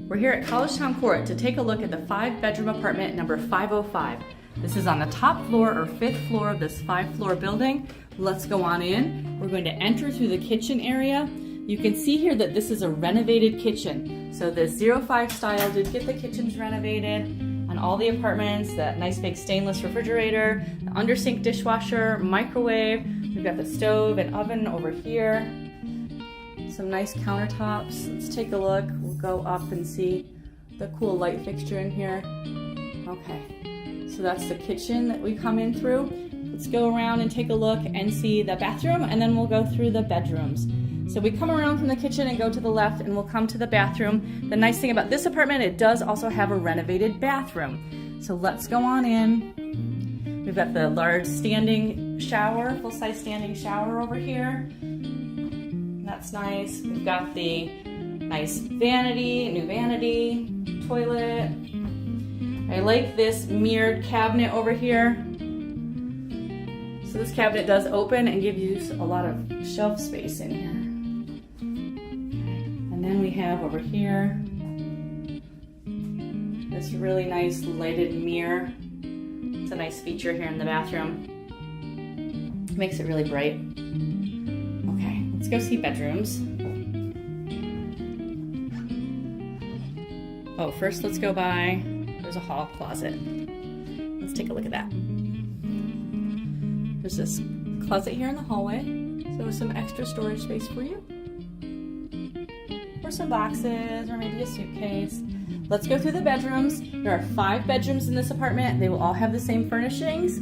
We're here at Collegetown Court to take a look at the 5-bedroom apartment number 505. This is on the top floor or 5th floor of this 5-floor building. Let's go on in. We're going to enter through the kitchen area. You can see here that this is a renovated kitchen. So the 05 style did get the kitchens renovated on all the apartments. That nice big stainless refrigerator, the under sink dishwasher, microwave. We've got the stove and oven over here. Some nice countertops. Let's take a look. We'll go up and see the cool light fixture in here. Okay, so that's the kitchen that we come in through. Let's go around and take a look and see the bathroom, and then we'll go through the bedrooms. So we come around from the kitchen and go to the left, and we'll come to the bathroom. The nice thing about this apartment, it does also have a renovated bathroom. So let's go on in. We've got the large standing shower, full-size standing shower over here. That's nice. We've got the nice vanity, new vanity, toilet. I like this mirrored cabinet over here. So this cabinet does open and give you a lot of shelf space in here. And then we have over here this really nice lighted mirror. It's a nice feature here in the bathroom. Makes it really bright. Okay, let's go see bedrooms. Oh, first let's go by, there's a hall closet. Let's take a look at that. There's this closet here in the hallway, so some extra storage space for you. Or some boxes, or maybe a suitcase. Let's go through the bedrooms. There are 5 bedrooms in this apartment. They will all have the same furnishings.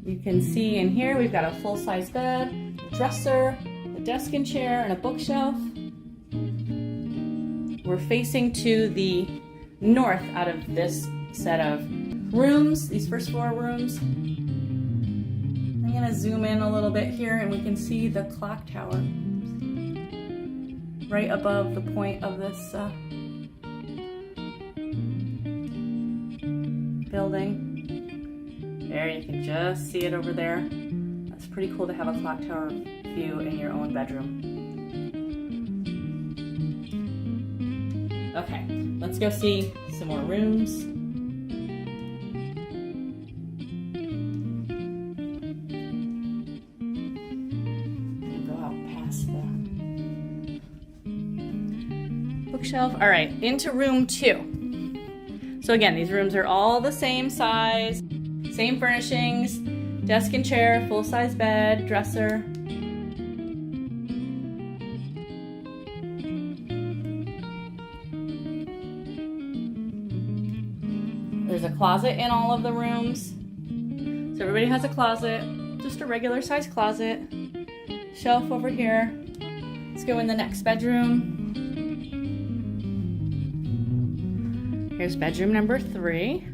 You can see in here we've got a full-size bed, a dresser, a desk and chair, and a bookshelf. We're facing to the north out of this set of rooms, these first 4 rooms. I'm gonna zoom in a little bit here and we can see the clock tower right above the point of this building. There, you can just see it over there. That's pretty cool to have a clock tower view in your own bedroom. Okay, let's go see some more rooms. Go out past the bookshelf. All right, into room 2. So again, these rooms are all the same size, same furnishings, desk and chair, full-size bed, dresser. There's a closet in all of the rooms. So everybody has a closet, just a regular size closet. Shelf over here. Let's go in the next bedroom. Here's bedroom number 3.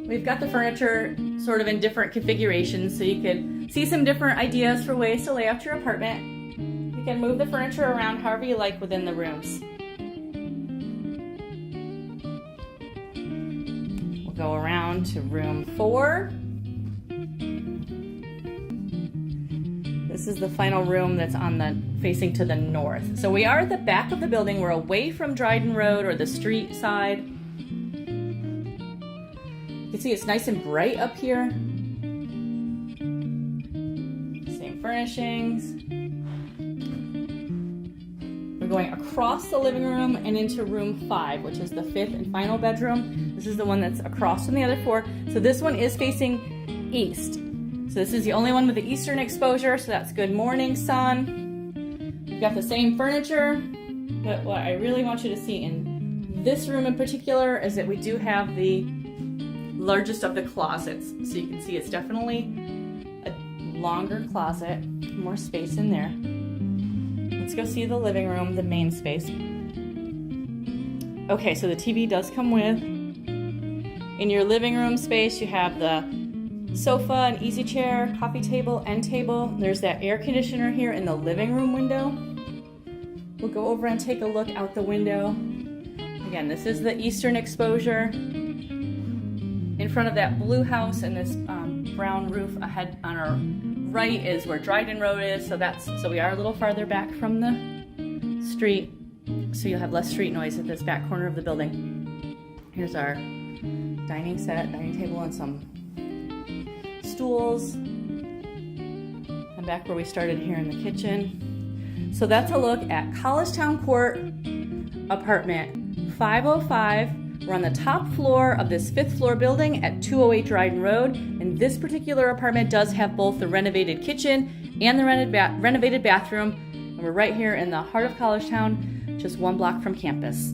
We've got the furniture sort of in different configurations, so you could see some different ideas for ways to lay out your apartment. You can move the furniture around however you like within the rooms. We'll go around to room 4. This is the final room that's facing to the north. So we are at the back of the building. We're away from Dryden Road or the street side. You can see it's nice and bright up here. Same furnishings. We're going across the living room and into room 5, which is the 5th and final bedroom. This is the one that's across from the other 4. So this one is facing east. So this is the only one with the eastern exposure, so that's good morning sun. We've got the same furniture, but what I really want you to see in this room in particular is that we do have the largest of the closets. So you can see it's definitely a longer closet, more space in there. Let's go see the living room, the main space. Okay, so the TV does come with. In your living room space, you have the sofa, an easy chair, coffee table, end table. There's that air conditioner here in the living room window. We'll go over and take a look out the window. Again, this is the eastern exposure. In front of that blue house and this brown roof ahead on our right is where Dryden Road is, so we are a little farther back from the street, so you'll have less street noise at this back corner of the building. Here's our dining table and some stools. And back where we started here in the kitchen. So that's a look at Collegetown Court apartment 505. We're on the top floor of this 5th floor building at 208 Dryden Road. And this particular apartment does have both the renovated kitchen and the renovated bathroom. And we're right here in the heart of Collegetown, just 1 block from campus.